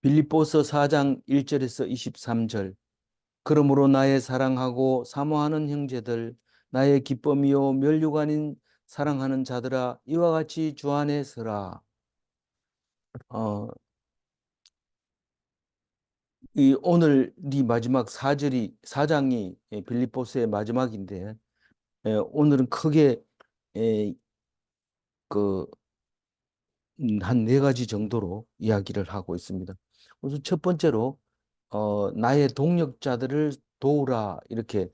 빌립보서 4장 1절에서 23절. 그러므로 나의 사랑하고 사모하는 형제들, 나의 기쁨이요 면류관인 사랑하는 자들아, 이와 같이 주 안에 서라. 어, 이 오늘이 마지막 4장이 빌립보서의 마지막인데, 오늘은 크게 그 한 네 가지 정도로 이야기를 하고 있습니다. 우선 첫 번째로 나의 동력자들을 도우라, 이렇게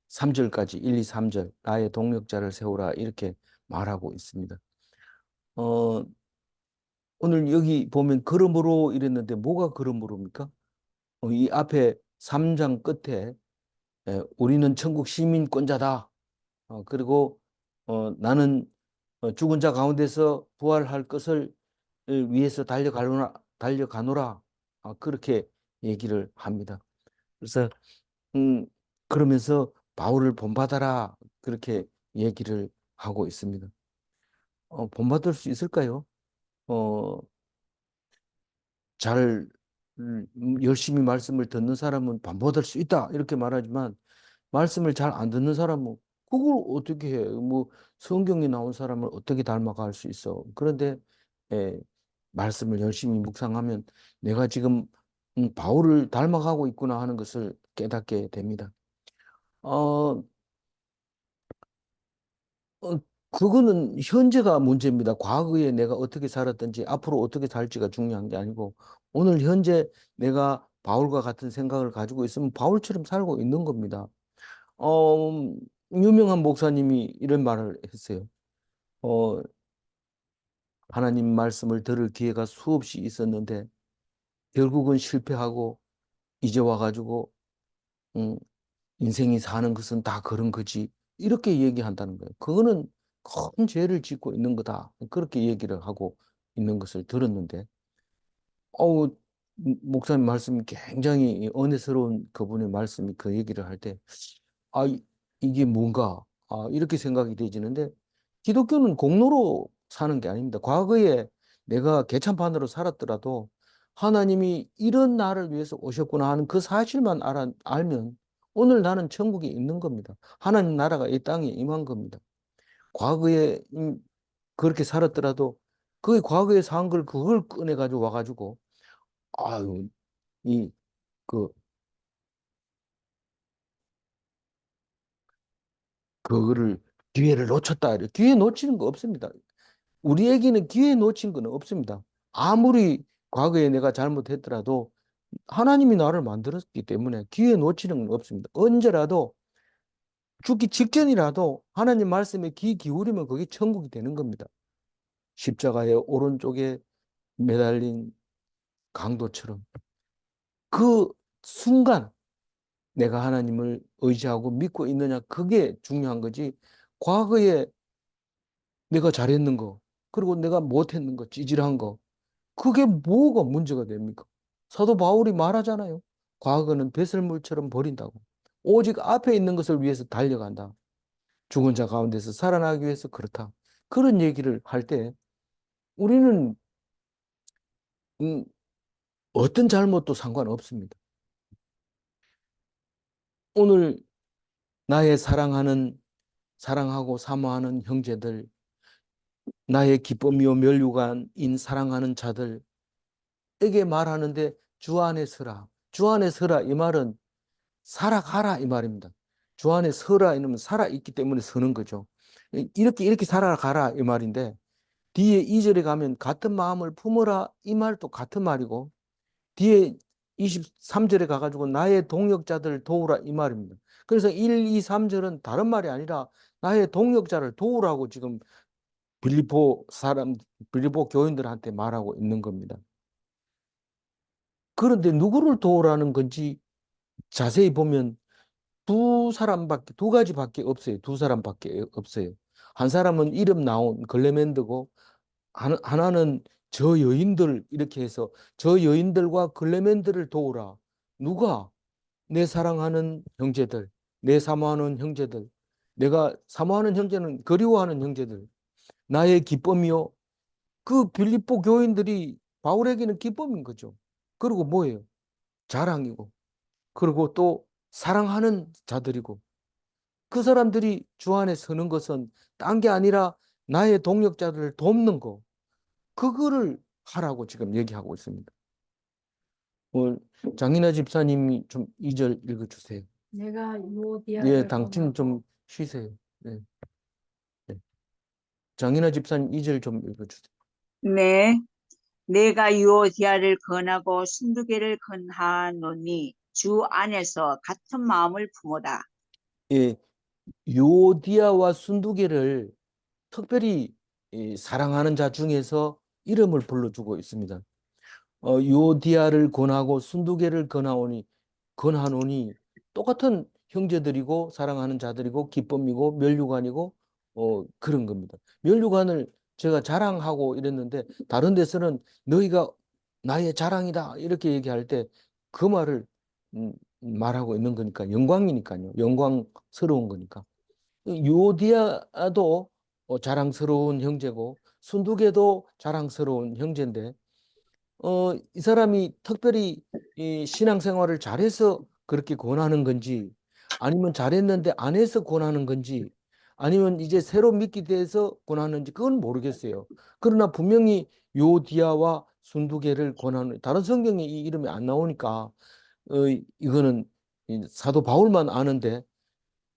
3절까지 1, 2, 3절 나의 동력자를 세우라 이렇게 말하고 있습니다. 어, 오늘 여기 보면 그러므로 이랬는데 뭐가 그러므로입니까? 이 앞에 3장 끝에 우리는 천국 시민권자다. 그리고 나는 죽은 자 가운데서 부활할 것을 위해서 달려가노라. 그렇게 얘기를 합니다. 그래서 음, 그러면서 바울을 본받아라. 그렇게 얘기를 하고 있습니다. 본받을 수 있을까요? 어, 잘 열심히 말씀을 듣는 사람은 본받을 수 있다. 이렇게 말하지만 말씀을 잘 안 듣는 사람은 그걸 어떻게 해? 뭐 성경에 나온 사람을 어떻게 닮아갈 수 있어? 그런데 예, 말씀을 열심히 묵상하면 내가 지금 바울을 닮아가고 있구나 하는 것을 깨닫게 됩니다. 어, 어, 그거는 현재가 문제입니다. 과거에 내가 어떻게 살았든지 앞으로 어떻게 살지가 중요한 게 아니고 오늘 현재 내가 바울과 같은 생각을 가지고 있으면 바울처럼 살고 있는 겁니다. 어, 유명한 목사님이 이런 말을 했어요. 어, 하나님 말씀을 들을 기회가 수없이 있었는데 결국은 실패하고 이제 와가지고 음, 인생이 사는 것은 다 그런 거지. 이렇게 얘기한다는 거예요. 그거는 큰 죄를 짓고 있는 거다. 그렇게 얘기를 하고 있는 것을 들었는데, 어우, 목사님 말씀이 굉장히 은혜스러운 그분의 말씀이 그 얘기를 할 때, 이게 뭔가, 이렇게 생각이 되지는데, 기독교는 공로로 사는 게 아닙니다. 과거에 내가 개찬판으로 살았더라도 하나님이 이런 나를 위해서 오셨구나 하는 그 사실만 알면 오늘 나는 천국에 있는 겁니다. 하나님 나라가 이 땅에 임한 겁니다. 과거에 그렇게 살았더라도 그 과거에 산 걸 그걸 꺼내가지고 와가지고, 아유, 이, 그, 그거를 기회를 놓쳤다. 기회 놓치는 거 없습니다. 우리에게는 기회 놓친 건 없습니다. 아무리 과거에 내가 잘못했더라도 하나님이 나를 만들었기 때문에 기회 놓치는 건 없습니다. 언제라도 죽기 직전이라도 하나님 말씀에 귀 기울이면 그게 천국이 되는 겁니다. 십자가의 오른쪽에 매달린 강도처럼 그 순간 내가 하나님을 의지하고 믿고 있느냐 그게 중요한 거지. 과거에 내가 잘했는 거 그리고 내가 못했는 거 찌질한 거 그게 뭐가 문제가 됩니까? 사도 바울이 말하잖아요. 과거는 배설물처럼 버린다고. 오직 앞에 있는 것을 위해서 달려간다. 죽은 자 가운데서 살아나기 위해서 그렇다. 그런 얘기를 할 때 우리는 음, 어떤 잘못도 상관없습니다. 오늘 나의 사랑하고 사모하는 형제들, 나의 기쁨이요 면류관인 사랑하는 자들에게 말하는데 주 안에 서라. 주 안에 서라 이 말은 살아가라 이 말입니다. 주 안에 서라 이러면 살아있기 때문에 서는 거죠. 이렇게 살아가라 이 말인데 뒤에 2절에 가면 같은 마음을 품어라 이 말도 같은 말이고 뒤에 23절에 가가지고 나의 동역자들을 도우라 이 말입니다. 그래서 1, 2, 3절은 다른 말이 아니라 나의 동역자를 도우라고 지금 빌립보 교인들한테 말하고 있는 겁니다. 그런데 누구를 도우라는 건지 자세히 보면 두 가지밖에 없어요. 두 사람밖에 없어요. 한 사람은 이름 나온 글레멘드고, 하나는 저 여인들, 이렇게 해서 저 여인들과 글레멘드를 도우라. 누가? 내 사랑하는 형제들, 내 사모하는 형제들, 내가 사모하는 형제는 그리워하는 형제들, 나의 기쁨이요. 그 빌립보 교인들이 바울에게는 기쁨인 거죠. 그리고 뭐예요? 자랑이고, 그리고 또 사랑하는 자들이고, 그 사람들이 주 안에 서는 것은 딴 게 아니라 나의 동역자들을 돕는 거, 그거를 하라고 지금 얘기하고 있습니다. 오늘 장인아 집사님이 좀 2절 읽어주세요. 내가 예, 유오디아를 당신 좀 권하고 쉬세요. 네, 네. 장인아 집사님 2절 좀 읽어주세요. 네, 내가 유오디아를 권하고 순두개를 권하노니 주 안에서 같은 마음을 품어라. 예, 요디아와 순두개를 특별히 사랑하는 자 중에서 이름을 불러주고 있습니다. 요디아를 권하고 순두개를 권하노니 똑같은 형제들이고 사랑하는 자들이고 기쁨이고 면류관이고 그런 겁니다. 면류관을 제가 자랑하고 이랬는데 다른 데서는 너희가 나의 자랑이다 이렇게 얘기할 때 그 말을 말하고 있는 거니까 영광이니까요. 영광스러운 거니까. 요디아도 자랑스러운 형제고 순두개도 자랑스러운 형제인데 이 사람이 특별히 이 신앙생활을 잘해서 그렇게 권하는 건지 아니면 잘했는데 안 해서 권하는 건지 아니면 이제 새로 믿게 돼서 권하는지 그건 모르겠어요. 그러나 분명히 요디아와 순두개를 권하는 다른 성경에 이 이름이 안 나오니까 이거는 이 사도 바울만 아는데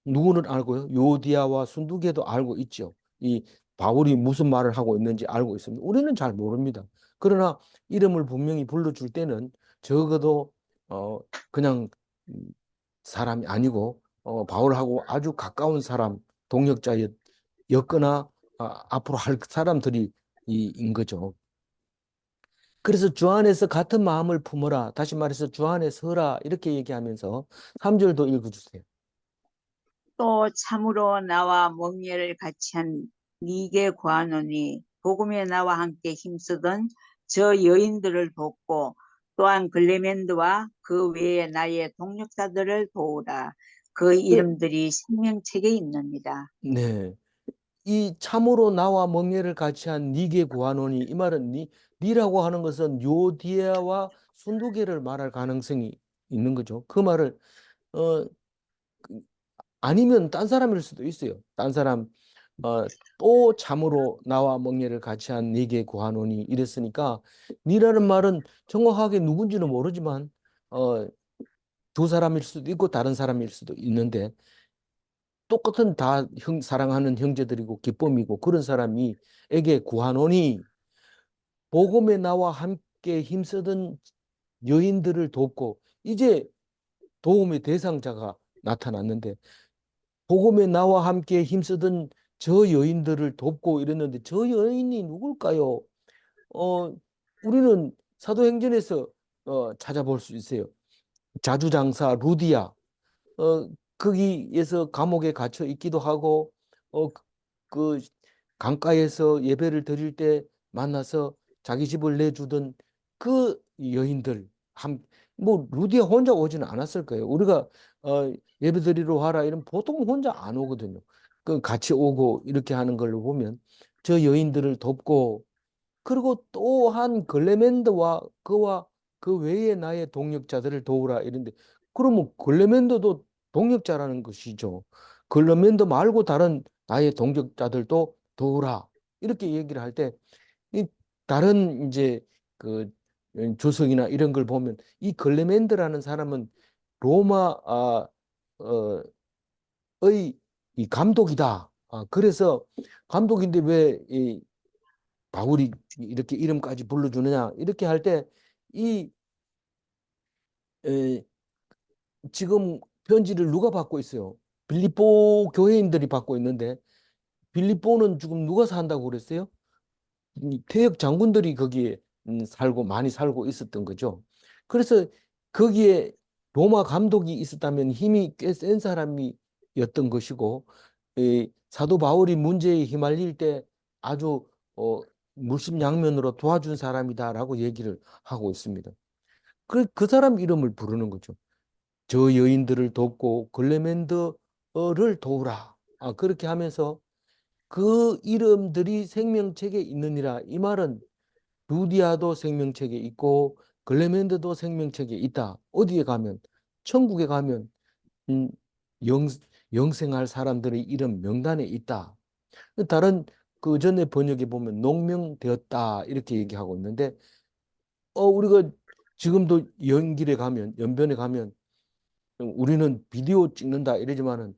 누구는 알고요? 요디아와 순두개도 알고 있죠. 이 바울이 무슨 말을 하고 있는지 알고 있습니다. 우리는 잘 모릅니다. 그러나 이름을 분명히 불러줄 때는 적어도 어 그냥 사람이 아니고 바울하고 아주 가까운 사람 동역자였거나 앞으로 할 사람들이 인 거죠. 그래서 주 안에서 같은 마음을 품어라. 다시 말해서 주 안에 서라. 이렇게 얘기하면서 3절도 읽어주세요. 또 참으로 나와 멍에를 같이 한 네게 구하노니 복음에 나와 함께 힘쓰던 저 여인들을 돕고 또한 글레멘드와 그 외에 나의 동력자들을 도우라. 그 이름들이 생명책에 있느니라. 네. 이 참으로 나와 멍에를 같이 한 니게 구하노니 이 말은 니라고 하는 것은 요디아와 순두개를 말할 가능성이 있는 거죠. 그 말을 어 아니면 딴 사람일 수도 있어요. 딴 사람 어, 또 참으로 나와 멍에를 같이 한 니게 구하노니 이랬으니까 니라는 말은 정확하게 누군지는 모르지만 어, 두 사람일 수도 있고 다른 사람일 수도 있는데 똑같은 다 사랑하는 형제들이고 기쁨이고 그런 사람이 에게 구하노니 복음에 나와 함께 힘쓰던 여인들을 돕고 이제 도움의 대상자가 나타났는데 복음에 나와 함께 힘쓰던 저 여인들을 돕고 이랬는데 저 여인이 누굴까요? 어, 우리는 사도행전에서 찾아볼 수 있어요. 자주장사 루디아. 거기에서 감옥에 갇혀 있기도 하고, 그 강가에서 예배를 드릴 때 만나서 자기 집을 내주던 그 여인들, 뭐, 루디아 혼자 오지는 않았을 거예요. 우리가, 예배 드리러 와라 이러면 보통 혼자 안 오거든요. 그 같이 오고 이렇게 하는 걸로 보면 저 여인들을 돕고 그리고 또한 글레멘드와 그와 그 외에 나의 동역자들을 도우라 이런데 그러면 글레멘드도 동역자라는 것이죠. 글레멘드 말고 다른 나의 동역자들도 도우라 이렇게 얘기를 할 때 이 다른 이제 그 조석이나 이런 걸 보면 이 글레멘드라는 사람은 로마 의 이 감독이다. 그래서 감독인데 왜이 바울이 이렇게 이름까지 불러주느냐 이렇게 할 때 이 지금 편지를 누가 받고 있어요? 빌립보 교회인들이 받고 있는데 빌립보는 지금 누가 산다고 그랬어요? 이 퇴역 장군들이 거기에 살고 많이 살고 있었던 거죠. 그래서 거기에 로마 감독이 있었다면 힘이 꽤 센 사람이었던 것이고 사도 바울이 문제에 휘말릴 때 아주 물심양면으로 도와준 사람이다라고 얘기를 하고 있습니다. 그 사람 이름을 부르는 거죠. 저 여인들을 돕고 글레멘드를 도우라. 그렇게 하면서 그 이름들이 생명책에 있느니라. 이 말은 루디아도 생명책에 있고 글레멘드도 생명책에 있다. 어디에 가면 천국에 가면 음, 영 영생할 사람들의 이름 명단에 있다. 다른 그 전에 번역에 보면 농명되었다 이렇게 얘기하고 있는데 우리가 지금도 연길에 가면 연변에 가면 우리는 비디오 찍는다 이러지만은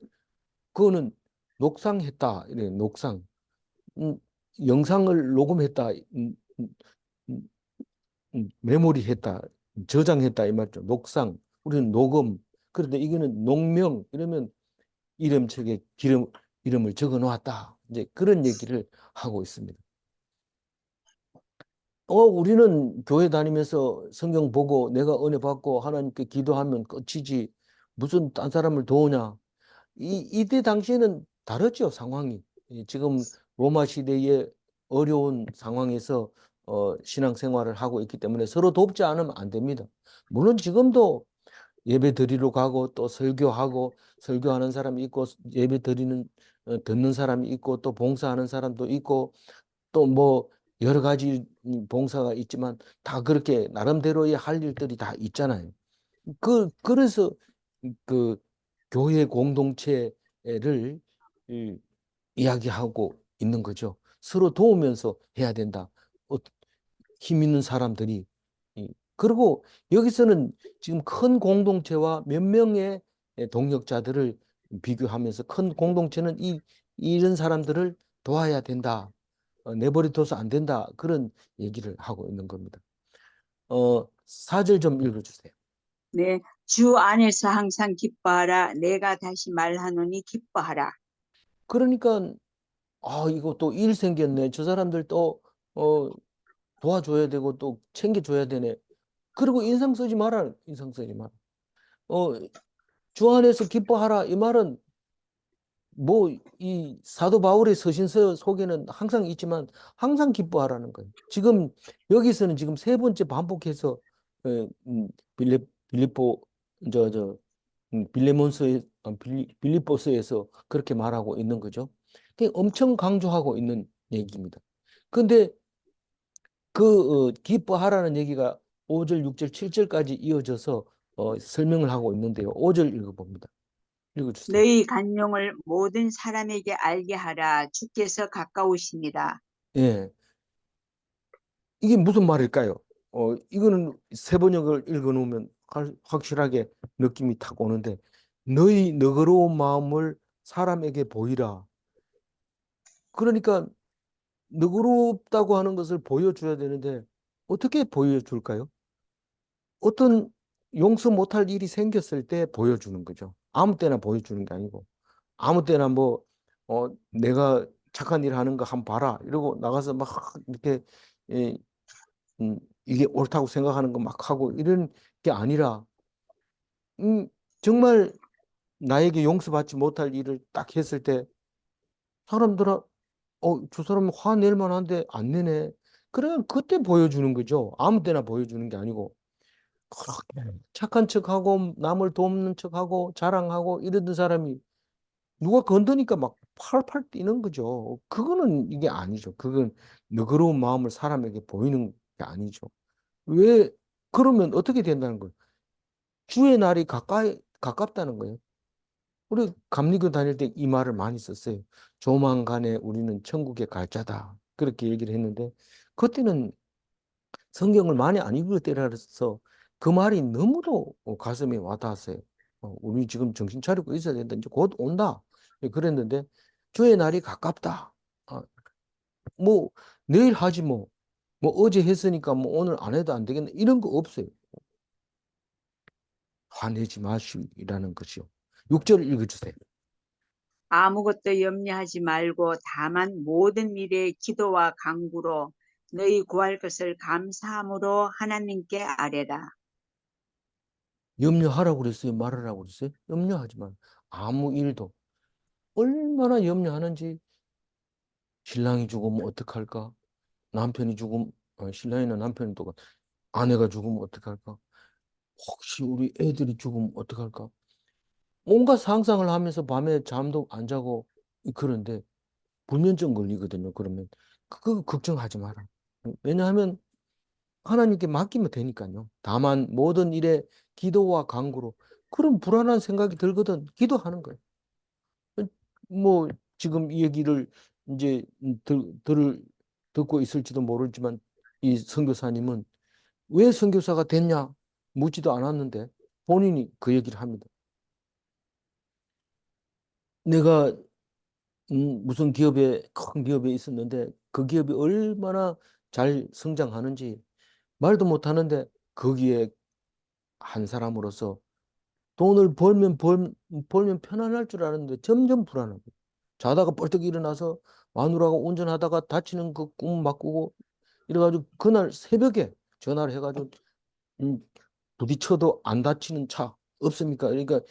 그거는 녹상했다 이래 녹상 음, 영상을 녹음했다 음, 메모리했다 저장했다 이 말이죠 녹상 우리는 녹음 그런데 이거는 농명 이러면 이름책에 이름을 적어 놓았다 이제 그런 얘기를 하고 있습니다. 우리는 교회 다니면서 성경 보고 내가 은혜 받고 하나님께 기도하면 끝이지 무슨 딴 사람을 도우냐 이때 당시에는 다르죠, 상황이. 지금 로마 시대의 어려운 상황에서 신앙생활을 하고 있기 때문에 서로 돕지 않으면 안 됩니다. 물론 지금도 예배 드리러 가고 또 설교하고 설교하는 사람이 있고 예배 드리는 듣는 사람이 있고 또 봉사하는 사람도 있고 또 뭐 여러 가지 봉사가 있지만 다 그렇게 나름대로의 할 일들이 다 있잖아요. 그래서 그 교회 공동체를 이, 이야기하고 있는 거죠. 서로 도우면서 해야 된다. 힘 있는 사람들이. 그리고 여기서는 지금 큰 공동체와 몇 명의 동역자들을 비교하면서 큰 공동체는 이런 사람들을 도와야 된다. 내버려둬서 안 된다. 그런 얘기를 하고 있는 겁니다. 4절 좀 읽어주세요. 네, 주 안에서 항상 기뻐하라. 내가 다시 말하노니 기뻐하라. 그러니까 이거 또 일 생겼네. 저 사람들 또 도와줘야 되고 또 챙겨줘야 되네. 그리고 인상 쓰지 마라. 인상 쓰지 마라. 어, 주 안에서 기뻐하라. 이 말은 뭐 이 사도 바울의 서신서 속에는 항상 있지만 항상 기뻐하라는 거예요. 지금 여기서는 지금 세 번째 반복해서 빌립보 저 빌레몬스에 빌립보서에서 그렇게 말하고 있는 거죠. 엄청 강조하고 있는 얘기입니다. 근데 기뻐하라는 얘기가 5절, 6절, 7절까지 이어져서 설명을 하고 있는데요. 5절 읽어봅니다. 읽어주세요. 너희 간용을 모든 사람에게 알게 하라. 주께서 가까우십니다. 예. 이게 무슨 말일까요? 이거는 세 번역을 읽어놓으면 확실하게 느낌이 탁 오는데, 너희 너그러운 마음을 사람에게 보이라. 그러니까 너그럽다고 하는 것을 보여줘야 되는데, 어떻게 보여줄까요? 어떤 용서 못할 일이 생겼을 때 보여주는 거죠. 아무 때나 보여주는 게 아니고, 아무 때나 뭐, 내가 착한 일 하는 거 한번 봐라. 이러고 나가서 막 이렇게, 예, 이게 옳다고 생각하는 거 막 하고 이런 게 아니라, 정말 나에게 용서받지 못할 일을 딱 했을 때, 사람들은, 저 사람은 화낼 만한데 안 내네. 그래, 그때 보여주는 거죠. 아무 때나 보여주는 게 아니고. 그렇게 착한 척하고 남을 돕는 척하고 자랑하고 이러던 사람이 누가 건드니까 막 팔팔 뛰는 거죠. 그거는 이게 아니죠. 그건 너그러운 마음을 사람에게 보이는 게 아니죠. 왜 그러면 어떻게 된다는 거예요? 주의 날이 가깝다는 거예요. 우리 감리교 다닐 때 이 말을 많이 썼어요. 조만간에 우리는 천국에 갈 자다. 그렇게 얘기를 했는데 그때는 성경을 많이 안 읽을 때라서 그 말이 너무도 가슴에 와닿았어요. 우리 지금 정신 차리고 있어야 된다. 이제 곧 온다. 예, 그랬는데 주의 날이 가깝다. 아, 뭐 내일 하지 뭐. 뭐 어제 했으니까 뭐 오늘 안 해도 안 되겠네. 이런 거 없어요. 화내지 마시라는 것이요. 6절 읽어주세요. 아무것도 염려하지 말고 다만 모든 일에 기도와 간구로 너희 구할 것을 감사함으로 하나님께 아뢰라. 염려하라고 그랬어요? 말하라고 그랬어요? 염려하지 마. 아무 일도. 얼마나 염려하는지 신랑이 죽으면 어떡할까? 남편이 죽으면 신랑이나 남편이 또 아내가 죽으면 어떡할까? 혹시 우리 애들이 죽으면 어떡할까? 온갖 상상을 하면서 밤에 잠도 안 자고 그런데 불면증 걸리거든요. 그러면 그거 걱정하지 마라. 왜냐하면 하나님께 맡기면 되니까요. 다만 모든 일에 기도와 간구로. 그런 불안한 생각이 들거든 기도하는 거예요. 뭐 지금 이 얘기를 이제 듣고 있을지도 모르지만 이 선교사님은 왜 선교사가 됐냐 묻지도 않았는데 본인이 그 얘기를 합니다. 내가 무슨 기업에 큰 기업에 있었는데 그 기업이 얼마나 잘 성장하는지 말도 못하는데 거기에 한 사람으로서 돈을 벌면 편안할 줄 알았는데 점점 불안하고 자다가 벌떡 일어나서 마누라가 운전하다가 다치는 그 꿈 막 꾸고 이래가지고 그날 새벽에 전화를 해가지고 음, 부딪혀도 안 다치는 차 없습니까? 그러니까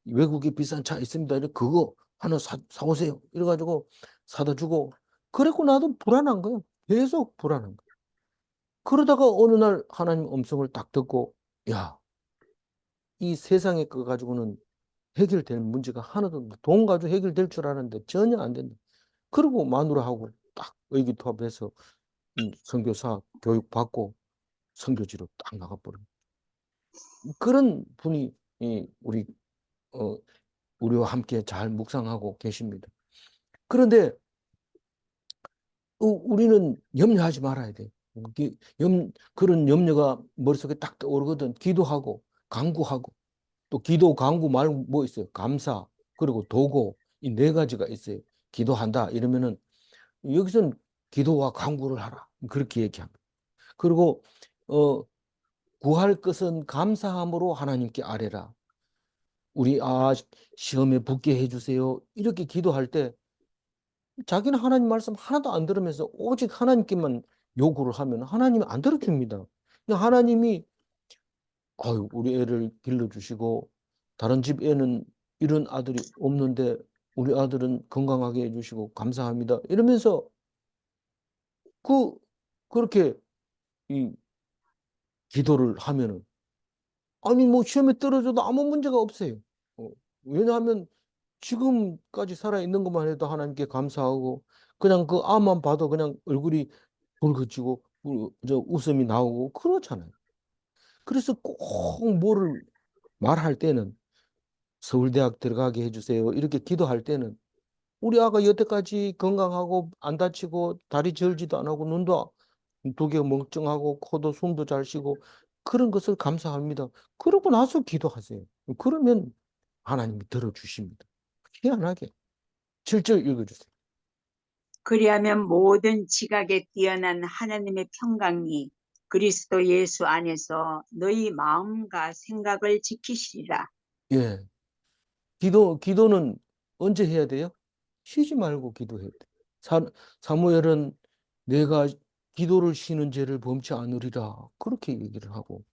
외국에 비싼 차 있습니다. 이래 그거 하나 사오세요. 이래가지고 사다 주고 그랬고 나도 불안한 거예요. 계속 불안한 거예요. 그러다가 어느 날 하나님 음성을 딱 듣고 야, 이 세상에 거 가지고는 해결될 문제가 하나도 없다. 돈 가지고 해결될 줄 알았는데 전혀 안 된다. 그리고 마누라하고 딱 의기투합해서 선교사 교육 받고 선교지로 딱 나가버린 그런 분이 우리 어, 우리와 함께 잘 묵상하고 계십니다. 그런데 우리는 염려하지 말아야 돼. 그런 염려가 머릿속에 딱 떠오르거든. 기도하고 간구하고 또 기도 간구 말고 뭐 있어요? 감사 그리고 도고 이 네 가지가 있어요. 기도한다 이러면은 여기서는 기도와 간구를 하라 그렇게 얘기합니다. 그리고 어, 구할 것은 감사함으로 하나님께 아뢰라. 우리 시험에 붙게 해주세요. 이렇게 기도할 때 자기는 하나님 말씀 하나도 안 들으면서 오직 하나님께만 요구를 하면 하나님이 안 들어줍니다. 그냥 하나님이 아유 우리 애를 길러주시고 다른 집 애는 이런 아들이 없는데 우리 아들은 건강하게 해주시고 감사합니다. 이러면서 그 그렇게 이 기도를 하면은 아니 뭐 시험에 떨어져도 아무 문제가 없어요. 어, 왜냐하면 지금까지 살아 있는 것만 해도 하나님께 감사하고 그냥 그 앞만 봐도 그냥 얼굴이 붉어지고 저 웃음이 나오고 그렇잖아요. 그래서 꼭 뭐를 말할 때는 서울대학 들어가게 해주세요. 이렇게 기도할 때는 우리 아가 여태까지 건강하고 안 다치고 다리 절지도 안 하고 눈도 두 개 멀쩡하고 코도 숨도 잘 쉬고 그런 것을 감사합니다. 그러고 나서 기도하세요. 그러면 하나님이 들어주십니다. 희한하게. 7절 읽어주세요. 그리하면 모든 지각에 뛰어난 하나님의 평강이 그리스도 예수 안에서 너희 마음과 생각을 지키시리라. 예. 기도는 언제 해야 돼요? 쉬지 말고 기도해야 돼. 사무엘은 내가 기도를 쉬는 죄를 범치 않으리라. 그렇게 얘기를 하고,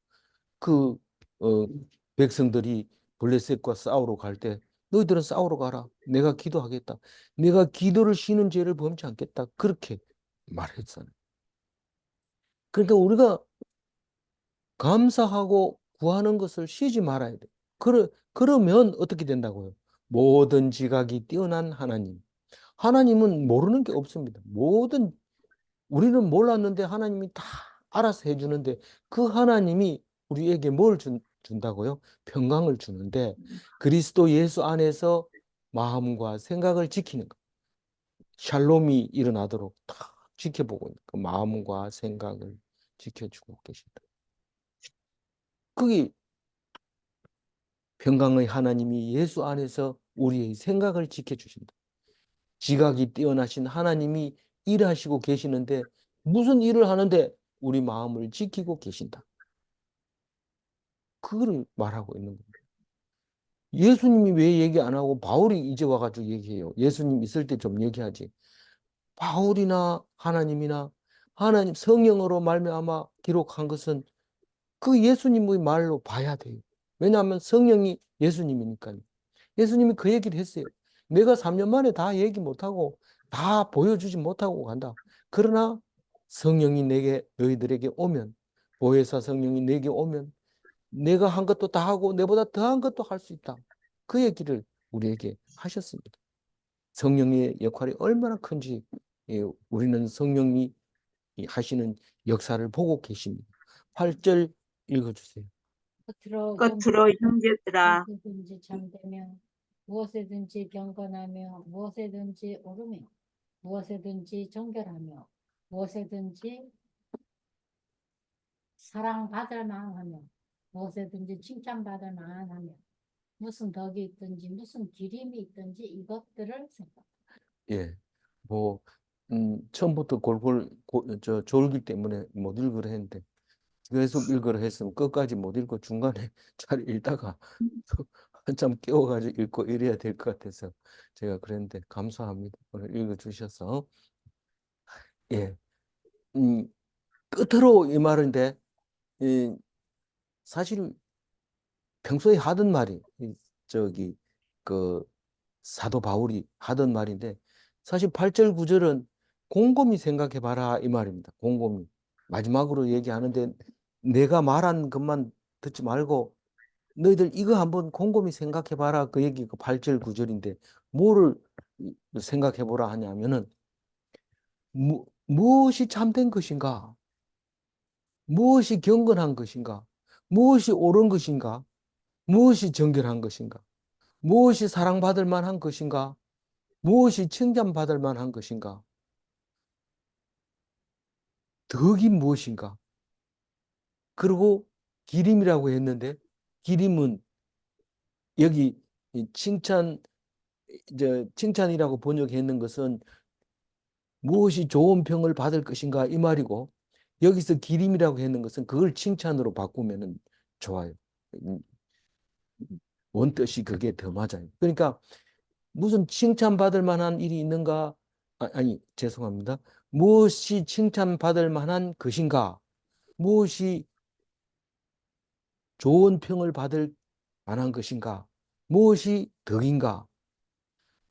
그, 어, 백성들이 블레셋과 싸우러 갈 때, 너희들은 싸우러 가라. 내가 기도하겠다. 내가 기도를 쉬는 죄를 범치 않겠다. 그렇게 말했잖아요. 그러니까 우리가 감사하고 구하는 것을 쉬지 말아야 돼. 그러면 어떻게 된다고요? 모든 지각이 뛰어난 하나님. 하나님은 모르는 게 없습니다. 우리는 몰랐는데 하나님이 다 알아서 해주는데 그 하나님이 우리에게 뭘 준다고요? 평강을 주는데 그리스도 예수 안에서 마음과 생각을 지키는 것. 샬롬이 일어나도록 다 지켜보고 있는 그 마음과 생각을 지켜주고 계신다. 그게 평강의 하나님이 예수 안에서 우리의 생각을 지켜주신다. 지각이 뛰어나신 하나님이 일하시고 계시는데 무슨 일을 하는데 우리 마음을 지키고 계신다. 그거를 말하고 있는 겁니다. 예수님이 왜 얘기 안 하고 바울이 이제 와가지고 얘기해요. 예수님 있을 때 좀 얘기하지. 바울이나 하나님이나 하나님 성령으로 말미암아 기록한 것은 그 예수님의 말로 봐야 돼요. 왜냐하면 성령이 예수님이니까요. 예수님이 그 얘기를 했어요. 내가 3년 만에 다 얘기 못하고 다 보여주지 못하고 간다. 그러나 성령이 너희들에게 오면, 보혜사 성령이 내게 오면 내가 한 것도 다 하고 내보다 더한 것도 할 수 있다. 그 얘기를 우리에게 하셨습니다. 성령의 역할이 얼마나 큰지 우리는 성령이 하시는 역사를 보고 계십니다. 8절 읽어주세요. 끝으로 형제들아 무엇이든지 잠되며 무엇이든지 경건하며 무엇이든지 오르며 무엇이든지 정결하며 무엇이든지 사랑받을 만하며 무엇이든지 칭찬받을 만하며 무슨 덕이 있든지 무슨 기림이 있든지 이것들을 생각. 예, 뭐 처음부터 졸기 때문에 못 읽으려 했는데 계속 읽으려 했으면 끝까지 못 읽고 중간에 잘 읽다가 한참 깨워가지고 읽고 이래야 될 것 같아서 제가 그랬는데 감사합니다. 오늘 읽어주셔서. 예, 음, 끝으로 이 말인데 이, 사실 평소에 하던 말이 저기 그 사도 바울이 하던 말인데 사실 8절 9절은 곰곰이 생각해 봐라 이 말입니다. 곰곰이. 마지막으로 얘기하는데 내가 말한 것만 듣지 말고 너희들 이거 한번 곰곰이 생각해 봐라 그 얘기가 8절 9절인데 뭐를 생각해 보라 하냐면은 무엇이 참된 것인가? 무엇이 경건한 것인가? 무엇이 옳은 것인가? 무엇이 정결한 것인가? 무엇이 사랑받을 만한 것인가? 무엇이 칭찬받을 만한 것인가? 덕이 무엇인가? 그리고 기림이라고 했는데 기림은 여기 칭찬이라고 번역했는 것은 무엇이 좋은 평을 받을 것인가 이 말이고 여기서 기림이라고 했는 것은 그걸 칭찬으로 바꾸면 좋아요. 음, 원뜻이 그게 더 맞아요. 그러니까 무슨 칭찬받을 만한 일이 있는가? 아니, 죄송합니다. 무엇이 칭찬받을 만한 것인가? 무엇이 좋은 평을 받을 만한 것인가? 무엇이 덕인가?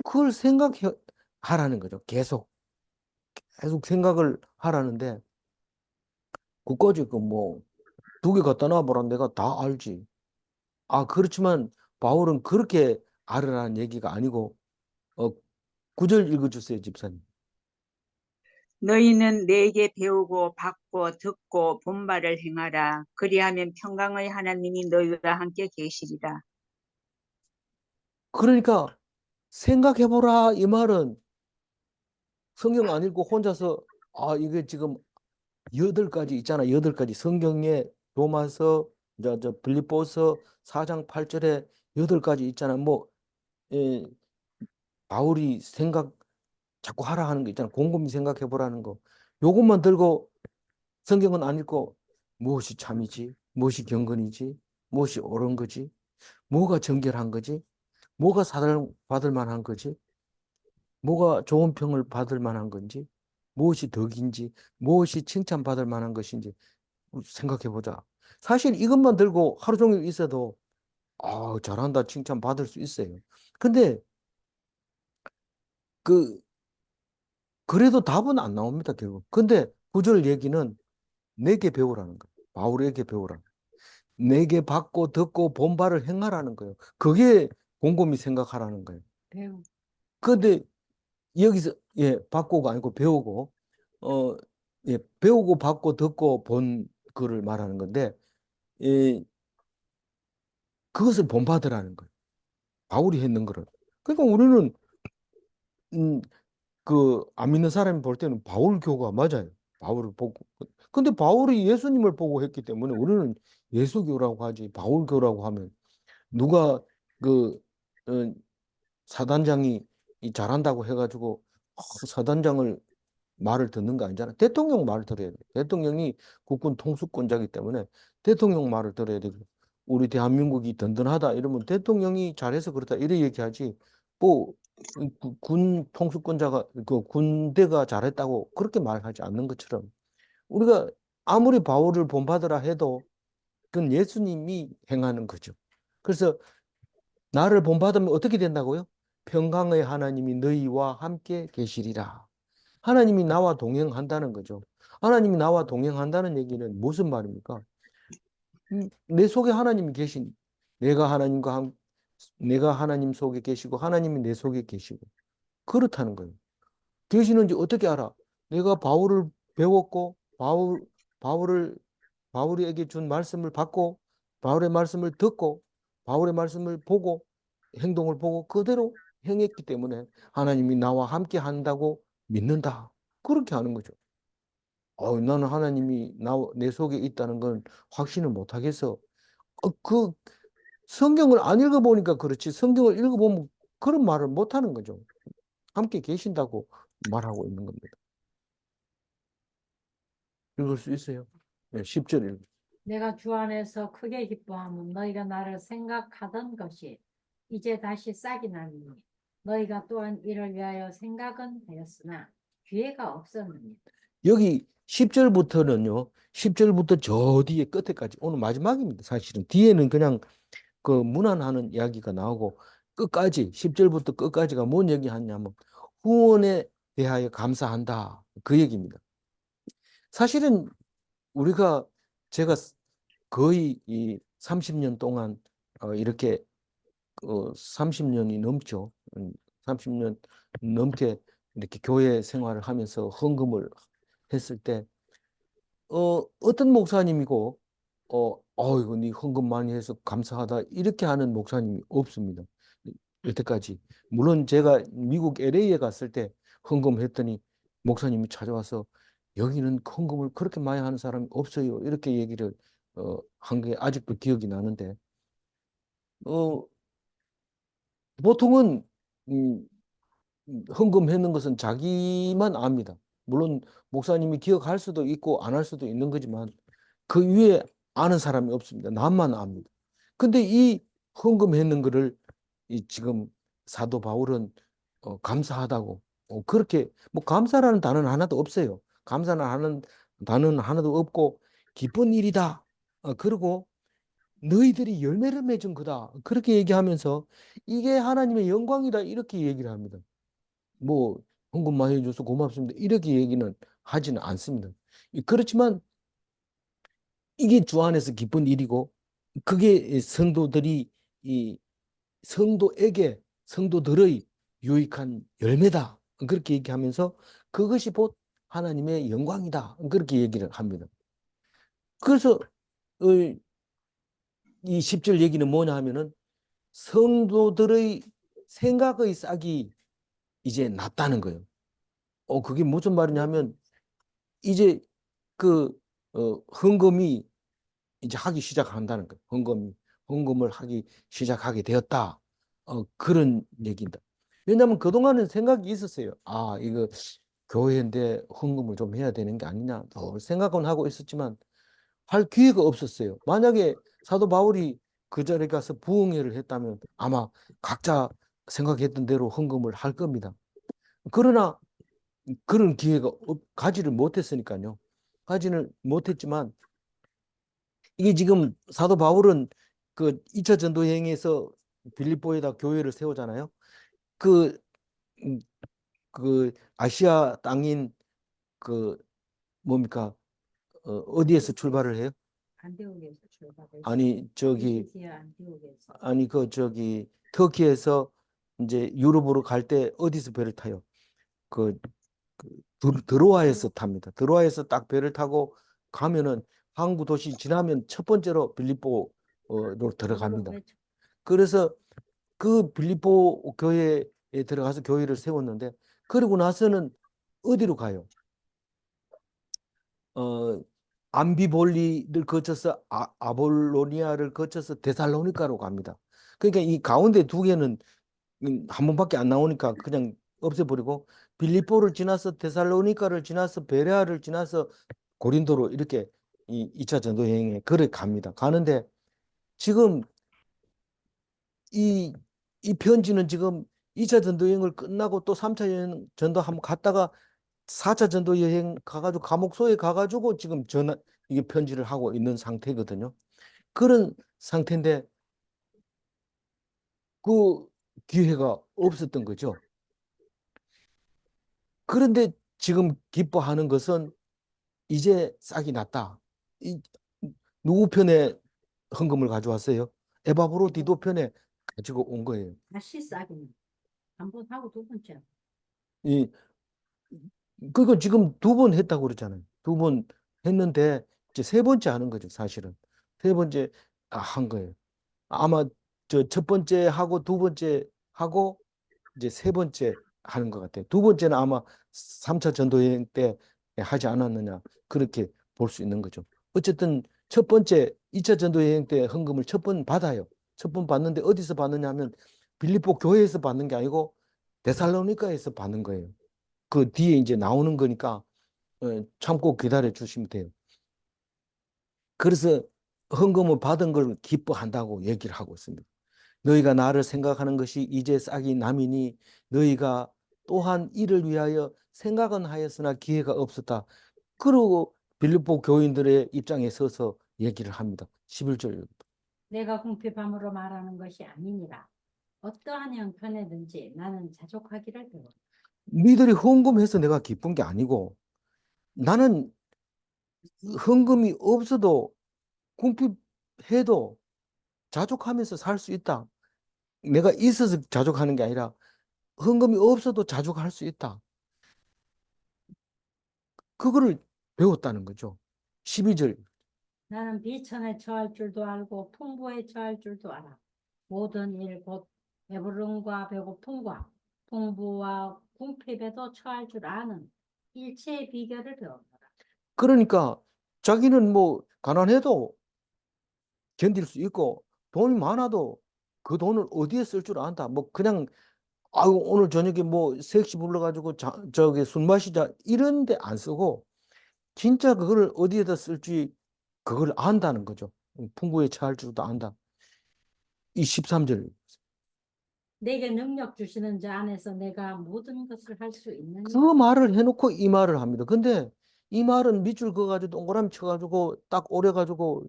그걸 생각하라는 거죠. 계속 생각을 하라는데, 그까지 두 개 갖다 놔보라 내가 다 알지. 아, 그렇지만 바울은 그렇게 알으라는 얘기가 아니고, 9절 읽어주세요, 집사님. 너희는 내게 배우고 받고 듣고 본바를 행하라. 그리하면 평강의 하나님이 너희와 함께 계시리라. 그러니까 생각해보라 이 말은 성경 안 읽고 혼자서 이게 지금 8가지 있잖아. 8가지 성경에 로마서 저 빌립보서 4장 8절에 8가지 있잖아. 예, 바울이 생각 자꾸 하라 하는 거 있잖아. 곰곰이 생각해보라는 거. 요것만 들고 성경은 안 읽고 무엇이 참이지? 무엇이 경건이지? 무엇이 옳은 거지? 뭐가 정결한 거지? 뭐가 사랑받을 만한 거지? 뭐가 좋은 평을 받을 만한 건지, 무엇이 덕인지, 무엇이 칭찬받을 만한 것인지 생각해 보자. 사실 이것만 들고 하루 종일 있어도 잘한다 칭찬받을 수 있어요. 근데 그 그래도 답은 안 나옵니다, 결국. 근데 구절 얘기는 내게 배우라는 거예요. 바울에게 배우라. 내게 받고 듣고 본바를 행하라는 거예요. 그게 곰곰이 생각하라는 거예요. 배우. 근데 여기서 바꾸고 아니고 배우고 어 배우고 받고 듣고 본 거를 말하는 건데 그것을 본받으라는 거예요. 바울이 했는 거를. 그러니까 우리는 그 안 믿는 사람이 볼 때는 바울교가 맞아요. 바울을 보고. 근데 바울이 예수님을 보고 했기 때문에 우리는 예수교라고 하지 바울교라고 하면 누가 그 어, 사단장이 잘한다고 해가지고 사단장을 말을 듣는 거 아니잖아. 대통령 말을 들어야 돼. 대통령이 국군 통수권자이기 때문에 대통령 말을 들어야 되고 우리 대한민국이 든든하다 이러면 대통령이 잘해서 그렇다 이래 얘기하지. 뭐 군 통수권자가 그 군대가 잘했다고 그렇게 말하지 않는 것처럼 우리가 아무리 바울을 본받으라 해도 그건 예수님이 행하는 거죠. 그래서 나를 본받으면 어떻게 된다고요? 평강의 하나님이 너희와 함께 계시리라. 하나님이 나와 동행한다는 거죠. 하나님이 나와 동행한다는 얘기는 무슨 말입니까? 내 속에 하나님이 계신, 내가 하나님과 내가 하나님 속에 계시고 하나님이 내 속에 계시고 그렇다는 거예요. 계시는지 어떻게 알아? 내가 바울을 배웠고 바울을 바울에게 준 말씀을 받고 바울의 말씀을 듣고 바울의 말씀을 보고 행동을 보고 그대로 행했기 때문에 하나님이 나와 함께 한다고 믿는다. 그렇게 하는 거죠. 나는 하나님이 내 속에 있다는 건 확신을 못 하겠어. 그 성경을 안 읽어보니까 그렇지 성경을 읽어보면 그런 말을 못 하는 거죠. 함께 계신다고 말하고 있는 겁니다. 읽을 수 있어요? 네, 10절 읽. 내가 주 안에서 크게 기뻐하면 너희가 나를 생각하던 것이 이제 다시 싹이 나니 너희가 또한 이를 위하여 생각은 하였으나 기회가 없었느니. 여기 10절부터는요. 10절부터 저 뒤에 끝에까지 오늘 마지막입니다. 사실은 뒤에는 그냥 그 문안하는 이야기가 나오고 끝까지 10절부터 끝까지가 뭔 얘기하냐면 후원에 대하여 감사한다. 그 얘기입니다. 사실은 우리가 제가 거의 이 30년 동안 이렇게 30년이 넘죠. 30년 넘게 이렇게 교회 생활을 하면서 헌금을 했을 때 어떤 목사님이고 이거 네 헌금 많이 해서 감사하다 이렇게 하는 목사님이 없습니다. 여태까지. 물론 제가 미국 LA에 갔을 때 헌금했더니 목사님이 찾아와서 여기는 헌금을 그렇게 많이 하는 사람이 없어요. 이렇게 얘기를 한 게 아직도 기억이 나는데 어, 보통은 음, 헌금했는 것은 자기만 압니다. 물론 목사님이 기억할 수도 있고 안 할 수도 있는 거지만 그 위에 아는 사람이 없습니다. 나만 압니다. 근데 이 헌금했는 거를 지금 사도 바울은 감사하다고 그렇게 뭐 감사라는 단어는 하나도 없어요. 감사는 하는 단어는 하나도 없고 기쁜 일이다. 그리고 너희들이 열매를 맺은 거다. 그렇게 얘기하면서 이게 하나님의 영광이다. 이렇게 얘기를 합니다. 뭐 헌금 많이 해줘서 고맙습니다. 이렇게 얘기는 하지는 않습니다. 그렇지만 이게 주 안에서 기쁜 일이고 그게 성도들이 이 성도들의 유익한 열매다. 그렇게 얘기하면서 그것이 곧 하나님의 영광이다. 그렇게 얘기를 합니다. 그래서 어, 이 10절 얘기는 뭐냐 하면은 성도들의 생각의 싹이 이제 났다는 거예요. 그게 무슨 말이냐면 이제 그 헌금이 이제 하기 시작한다는 거예요. 헌금을 하기 시작하게 되었다. 그런 얘기입니다. 왜냐하면 그동안은 생각이 있었어요. 아, 이거 교회인데 헌금을 좀 해야 되는 게 아니냐. 생각은 하고 있었지만 할 기회가 없었어요. 만약에 사도 바울이 그 자리에 가서 부흥회를 했다면 아마 각자 생각했던 대로 헌금을 할 겁니다. 그러나 그런 기회가 가지를 못했으니까요. 가지를 못했지만 이게 지금 사도 바울은 그 2차 전도 여행에서 빌립보에다 교회를 세우잖아요. 그, 음, 그 아시아 땅인 그 뭡니까? 어디에서 출발을 해요? 안디옥에서 출발해서 아니 저기 피시디아 안디옥에서 아니 그 저기 터키에서 이제 유럽으로 갈 때 어디서 배를 타요? 그, 드로아에서 탑니다. 드로아에서 딱 배를 타고 가면은 항구 도시 지나면 첫 번째로 빌립보로 들어갑니다. 그래서 그 빌립보 교회에 들어가서 교회를 세웠는데 그리고 나서는 어디로 가요? 어, 암비볼리를 거쳐서 아볼로니아를 거쳐서 데살로니카로 갑니다. 그러니까 이 가운데 두 개는 한 번밖에 안 나오니까 그냥 없애버리고 빌립보를 지나서 데살로니카를 지나서 베레아를 지나서 고린도로 이렇게 이 2차 전도 여행에 걸어 갑니다. 가는데 지금 이, 이 편지는 지금 2차 전도 여행을 끝나고 또 3차 전도 한번 갔다가 4차 전도 여행 가가지고 감옥소에 가가지고 지금 이게 편지를 하고 있는 상태거든요. 그런 상태인데 그 기회가 없었던 거죠. 그런데 지금 기뻐하는 것은 이제 싹이 났다. 이, 누구 편에 헌금을 가져왔어요? 에바브로디도 편에 가지고 온 거예요. 다시 싹이 한번 하고 두 번째. 이 그거 지금 두 번 했다고 그랬잖아요. 두 번 했는데 이제 세 번째 하는 거죠, 사실은. 세 번째 한 거예요. 아마 첫 번째 하고 두 번째 하고 이제 세 번째 하는 것 같아요. 두 번째는 아마 3차 전도 여행 때 하지 않았느냐 그렇게 볼 수 있는 거죠. 어쨌든 첫 번째 2차 전도 여행 때 헌금을 첫 번 받아요. 첫 번 받는데 어디서 받느냐 하면 빌립보 교회에서 받는 게 아니고 데살로니가에서 받는 거예요. 그 뒤에 이제 나오는 거니까 참고 기다려 주시면 돼요. 그래서 헌금을 받은 걸 기뻐한다고 얘기를 하고 있습니다. 너희가 나를 생각하는 것이 이제 싹이 남이니 너희가 또한 이를 위하여 생각은 하였으나 기회가 없었다. 그러고 빌립보 교인들의 입장에 서서 얘기를 합니다. 11절. 내가 궁핍함으로 말하는 것이 아니니라. 어떠한 형편에든지 나는 자족하기를 배워. 너희들이 헌금해서 내가 기쁜 게 아니고 나는 헌금이 없어도 궁핍해도 자족하면서 살 수 있다. 내가 있어서 자족하는 게 아니라 헌금이 없어도 자족할 수 있다. 그거를 배웠다는 거죠. 12절. 나는 비천에 처할 줄도 알고 풍부에 처할 줄도 알아. 모든 일 곧 배부름과 배고픔과 풍부와 궁핍에도 처할 줄 아는 일체의 비결을 배웠노라. 그러니까 자기는 뭐 가난해도 견딜 수 있고 돈이 많아도 그 돈을 어디에 쓸 줄 안다. 뭐 그냥 아유 오늘 저녁에 뭐 섹시 불러가지고 저기 술 마시자 이런 데 안 쓰고 진짜 그거를 어디에다 쓸지 그걸 안다는 거죠. 풍부에 처할 줄도 안다. 이 13절. 내게 능력 주시는 자 안에서 내가 모든 것을 할 수 그 있느니라. 말을 해놓고 이 말을 합니다. 근데 이 말은 밑줄 그어가지고 동그라미 쳐가지고 딱 오려가지고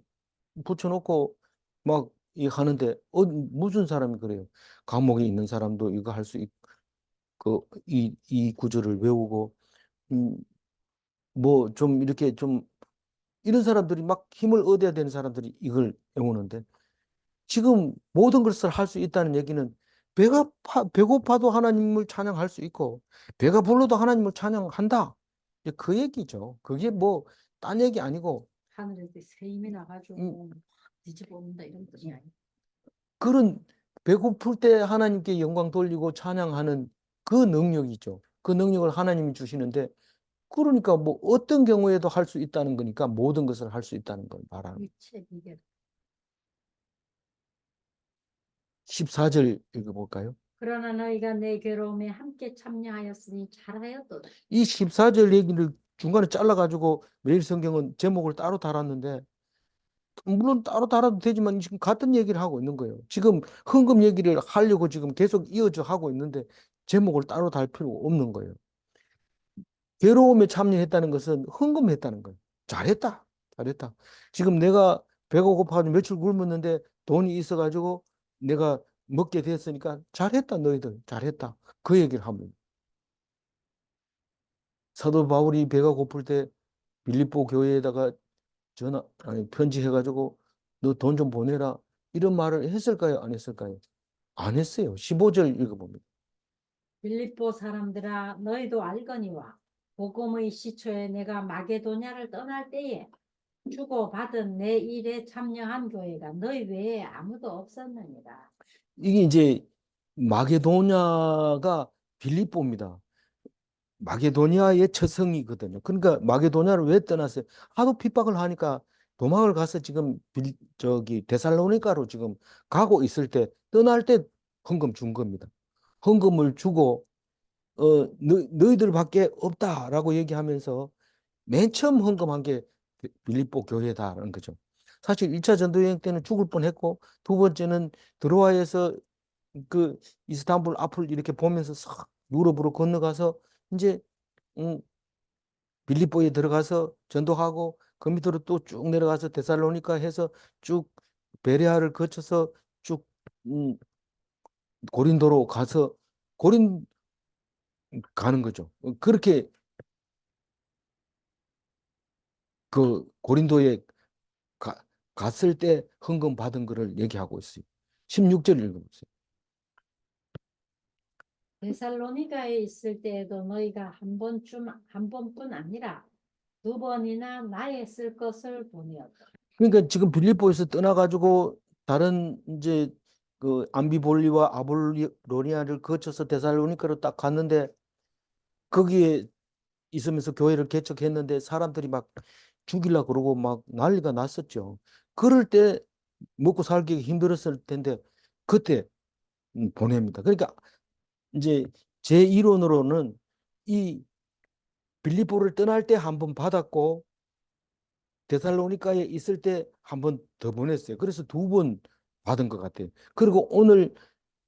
붙여놓고 막 이 하는데 무슨 사람이 그래요? 감옥에 있는 사람도 이거 할 수 있고 이 구절을 외우고 뭐 좀 이렇게 좀 이런 사람들이 막 힘을 얻어야 되는 사람들이 이걸 외우는데 지금 모든 것을 할 수 있다는 얘기는 배고파도 하나님을 찬양할 수 있고 배가 불러도 하나님을 찬양한다. 이제 그 얘기죠. 그게 뭐 딴 얘기 아니고 하늘에서 새 힘이 음, 나가지고 뒤집어 엎는다 이런 뜻이 아니야. 그런 배고플 때 하나님께 영광 돌리고 찬양하는 그 능력이죠. 그 능력을 하나님이 주시는데 그러니까 뭐 어떤 경우에도 할 수 있다는 거니까 모든 것을 할 수 있다는 걸 말하는 일체 비결. 14절 읽어볼까요? 그러나 너희가 내 괴로움에 함께 참여하였으니 잘하였도다. 이 14절 얘기를 중간에 잘라가지고 매일 성경은 제목을 따로 달았는데 물론 따로 달아도 되지만 지금 같은 얘기를 하고 있는 거예요. 지금 헌금 얘기를 하려고 지금 계속 이어져 하고 있는데 제목을 따로 달 필요가 없는 거예요. 괴로움에 참여했다는 것은 헌금했다는 거예요. 잘했다. 잘했다. 지금 내가 배가 고파가지고 며칠 굶었는데 돈이 있어가지고 내가 먹게 됐으니까 잘했다 너희들. 잘했다. 그 얘기를 합니다. 사도 바울이 배가 고플 때 빌립보 교회에다가 아니 편지해가지고 너 돈 좀 보내라 이런 말을 했을까요? 안 했을까요? 안 했어요. 15절 읽어봅니다. 빌립보 사람들아 너희도 알거니와 복음의 시초에 내가 마게도냐를 떠날 때에 주고 받은 내 일에 참여한 교회가 너희 외에 아무도 없었느니라. 이게 이제 마게도냐가 빌립보입니다. 마게도니아의 처성이거든요. 그러니까 마게도니아를 왜 떠났어요? 하도 핍박을 하니까 도망을 가서 지금 저기 데살로니가로 지금 가고 있을 때 떠날 때 헌금 준 겁니다. 헌금을 주고 너희들밖에 없다라고 얘기하면서 맨 처음 헌금한 게 빌립보 교회다라는 거죠. 사실 1차 전도여행 때는 죽을 뻔했고 두 번째는 드로아에서 그 이스탄불 앞을 이렇게 보면서 싹 유럽으로 건너가서 이제 음, 빌립보에 들어가서 전도하고 그 밑으로 또 쭉 내려가서 데살로니가 해서 쭉 베레아를 거쳐서 쭉 음, 고린도로 가서 고린 가는 거죠. 그렇게 그 고린도에 가, 갔을 때 헌금 받은 거를 얘기하고 있어요. 16절 읽어보세요. 데살로니가에 있을 때에도 너희가 한 번뿐 아니라 두 번이나 나의 쓸 것을 보내었다. 그러니까 지금 빌립보에서 떠나가지고 다른 이제 그 암비볼리와 아볼로니아를 거쳐서 데살로니가로 딱 갔는데 거기에 있으면서 교회를 개척했는데 사람들이 막 죽이려고 그러고 막 난리가 났었죠. 그럴 때 먹고 살기 힘들었을 텐데 그때 보냅니다. 그러니까 이제 제 이론으로는 이 빌립보를 떠날 때 한 번 받았고 데살로니가에 있을 때 한 번 더 보냈어요. 그래서 두 번 받은 것 같아요. 그리고 오늘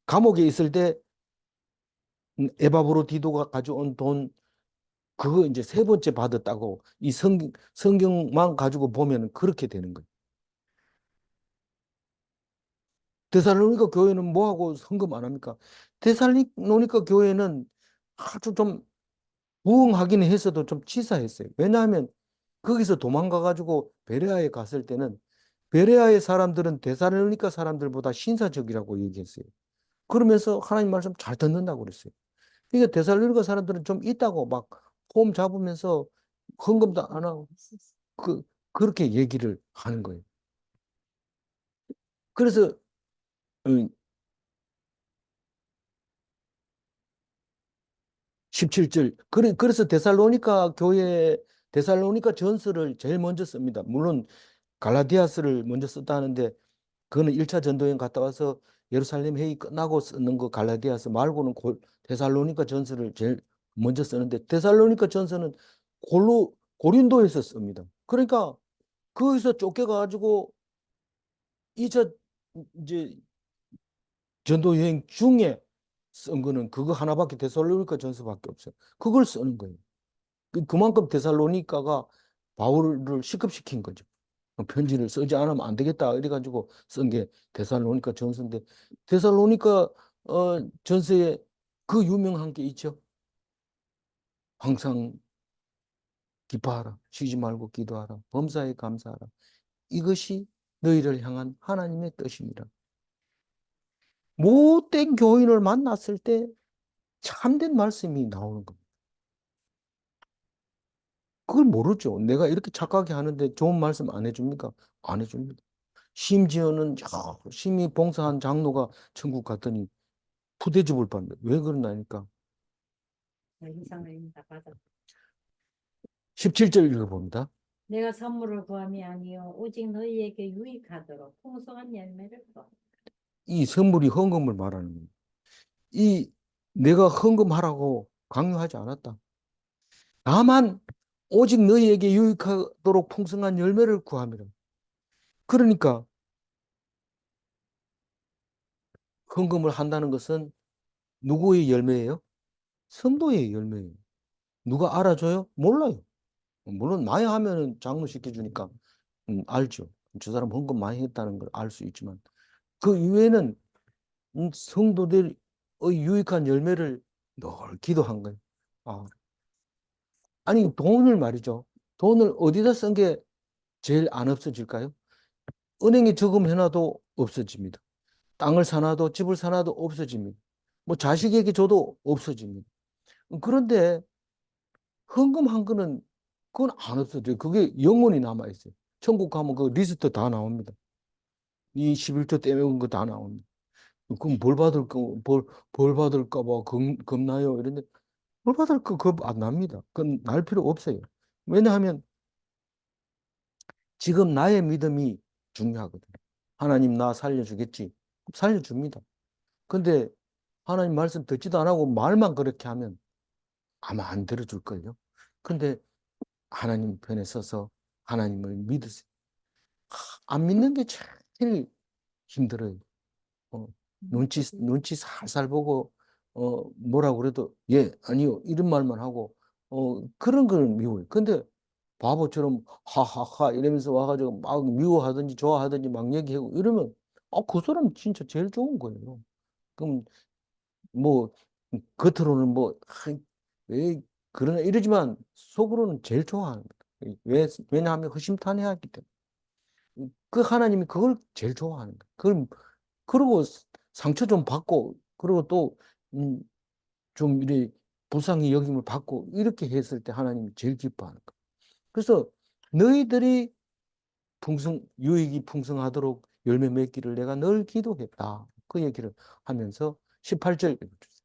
감옥에 있을 때 에바브로디도가 가져온 돈 그거 이제 세 번째 받았다고 이 성경만 가지고 보면 그렇게 되는 거예요. 데살로니가 교회는 뭐하고 헌금 안 합니까? 데살로니가 교회는 아주 좀 부흥하기는 했어도 좀 치사했어요. 왜냐하면 거기서 도망가 가지고 베레아에 갔을 때는 베레아의 사람들은 데살로니가 사람들보다 신사적이라고 얘기했어요. 그러면서 하나님 말씀 잘 듣는다고 그랬어요. 그러니까 데살로니가 사람들은 좀 있다고 막 폼 잡으면서 헌금도 안 하고 그렇게 얘기를 하는 거예요. 그래서 17절. 그래서 데살로니가 교회 데살로니가 전서를 제일 먼저 씁니다. 물론 갈라디아서를 먼저 썼다 하는데 그거는 1차 전도여행 갔다 와서 예루살렘 회의 끝나고 쓰는 거 갈라디아서 말고는 데살로니가 전서를 제일 먼저 쓰는데 데살로니가 전서는 고린도에서 씁니다. 그러니까 거기서 쫓겨가지고 2차 이제 전도 여행 중에 쓴 거는 그거 하나밖에 데살로니가 전서밖에 없어요. 그걸 쓰는 거예요. 그만큼 데살로니가가 바울을 시급시킨 거죠. 편지를 쓰지 않으면 안 되겠다 이래가지고 쓴 게 데살로니가 전서인데 데살로니가 전서에 그 유명한 게 있죠. 항상 기뻐하라, 쉬지 말고 기도하라, 범사에 감사하라. 이것이 너희를 향한 하나님의 뜻입니다. 못된 교인을 만났을 때 참된 말씀이 나오는 겁니다. 그걸 모르죠. 내가 이렇게 착하게 하는데 좋은 말씀 안 해줍니까? 안 해줍니다. 심지어는 열심히 봉사한 장로가 천국 갔더니 푸대접을 받는다. 왜 그러나니까? 이상입니다. 받아. 17절 읽어봅니다. 내가 선물을 구함이 아니요 오직 너희에게 유익하도록 풍성한 열매를 구하. 이 선물이 헌금을 말하는 겁니다. 이 내가 헌금하라고 강요하지 않았다. 다만 오직 너희에게 유익하도록 풍성한 열매를 구함이라. 그러니까 헌금을 한다는 것은 누구의 열매예요? 성도의 열매예요. 누가 알아줘요? 몰라요. 물론 많이 하면은 장로 시켜주니까 알죠. 저 사람 헌금 많이 했다는 걸 알 수 있지만 그 이외에는 성도들의 유익한 열매를 늘 기도한 거예요. 아, 아니 돈을 말이죠. 돈을 어디다 쓴 게 제일 안 없어질까요? 은행에 저금해놔도 없어집니다. 땅을 사놔도 집을 사놔도 없어집니다. 뭐 자식에게 줘도 없어집니다. 그런데 헌금한 거는 그건 안 없어져요. 그게 영원히 남아있어요. 천국 가면 그 리스트 다 나옵니다. 이 11조 떼먹은 거 다 나옵니다. 그럼 벌 받을까 봐 겁나요. 이런데 벌 받을 거 겁 안 납니다. 그건 날 필요 없어요. 왜냐하면 지금 나의 믿음이 중요하거든요. 하나님 나 살려주겠지. 살려줍니다. 근데 하나님 말씀 듣지도 안 하고 말만 그렇게 하면 아마 안 들어줄걸요. 근데 하나님 편에 서서 하나님을 믿으세요. 안 믿는 게 제일 힘들어요. 어, 눈치 살살 보고, 뭐라고 그래도, 예, 아니요, 이런 말만 하고, 그런 걸 미워요. 근데 바보처럼 하하하 이러면서 와가지고 막 미워하든지 좋아하든지 막 얘기하고 이러면, 그 사람 진짜 제일 좋은 거예요. 그럼 뭐, 겉으로는 뭐, 왜 그러나 이러지만 속으로는 제일 좋아하는 거예요. 왜냐하면 허심탄회하기 때문에. 그 하나님이 그걸 제일 좋아하는 거예요. 그러고 상처 좀 받고, 그리고 또, 좀 이래 불쌍히 여김을 받고, 이렇게 했을 때 하나님이 제일 기뻐하는 거예요. 그래서 너희들이 유익이 풍성하도록 열매 맺기를 내가 늘 기도했다. 그 얘기를 하면서 18절 읽어주세요.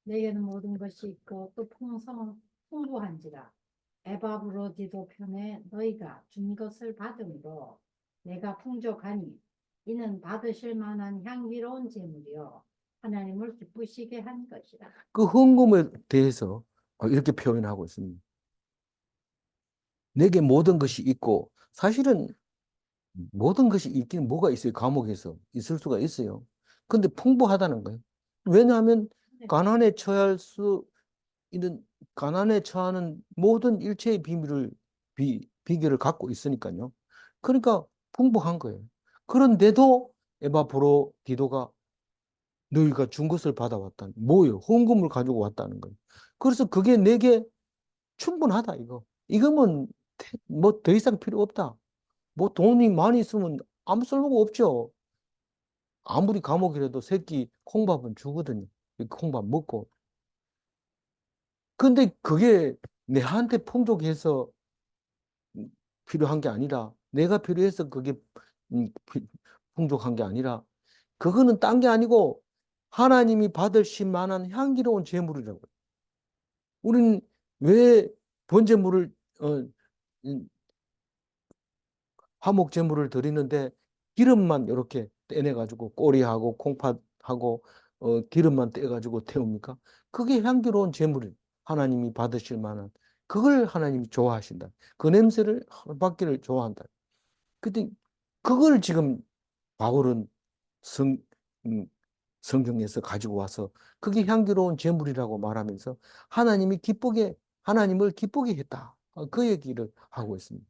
내게는 모든 것이 있고 또 풍부한지라 에바브로디도 편에 너희가 준 것을 받음으로 내가 풍족하니 이는 받으실 만한 향기로운 제물이요 하나님을 기쁘시게 한 것이라. 그 헌금에 대해서 이렇게 표현하고 있습니다. 내게 모든 것이 있고, 사실은 모든 것이 있긴 뭐가 있어요? 감옥에서 있을 수가 있어요. 근데 풍부하다는 거예요. 왜냐하면 가난에 처할 수 있는, 가난에 처하는 모든 일체의 비결을 갖고 있으니까요. 그러니까 풍부한 거예요. 그런데도 에바브로 디도가 너희가 준 것을 받아왔다는, 뭐예요? 헌금을 가지고 왔다는 거예요. 그래서 그게 내게 충분하다, 이거. 이거면 뭐 더 이상 필요 없다. 뭐 돈이 많이 있으면 아무 쓸모가 없죠. 아무리 감옥이라도 새끼 콩밥은 주거든요. 이 콩밥 먹고. 근데 그게 내한테 풍족해서 필요한 게 아니라, 내가 필요해서 그게 풍족한 게 아니라, 그거는 딴 게 아니고 하나님이 받으실 만한 향기로운 제물이라고요. 우리는 왜 번제물을 음, 화목 제물을 드리는데 기름만 이렇게 떼내가지고 꼬리하고 콩팥하고 기름만 떼가지고 태웁니까? 그게 향기로운 제물이 하나님이 받으실 만한 그걸 하나님이 좋아하신다. 그 냄새를 받기를 좋아한다. 근데 그걸 지금 바울은 성, 음, 성경에서 가지고 와서 그게 향기로운 제물이라고 말하면서 하나님을 기쁘게 했다. 그 얘기를 하고 있습니다.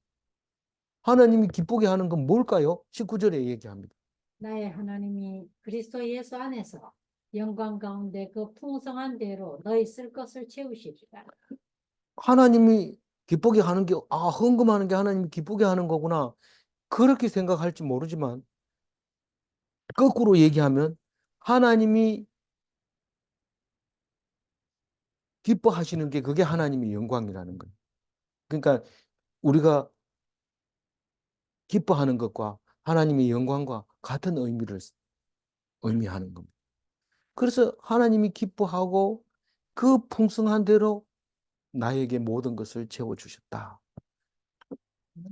하나님이 기쁘게 하는 건 뭘까요? 19절에 얘기합니다. 나의 하나님이 그리스도 예수 안에서 영광 가운데 그 풍성한 대로 너희 쓸 것을 채우시리라. 하나님이 기쁘게 하는 게, 헌금하는 게 하나님이 기쁘게 하는 거구나. 그렇게 생각할지 모르지만, 거꾸로 얘기하면, 하나님이 기뻐하시는 게 그게 하나님의 영광이라는 거예요. 그러니까 우리가 기뻐하는 것과 하나님의 영광과 같은 의미하는 겁니다. 그래서 하나님이 기뻐하고 그 풍성한 대로 나에게 모든 것을 채워주셨다.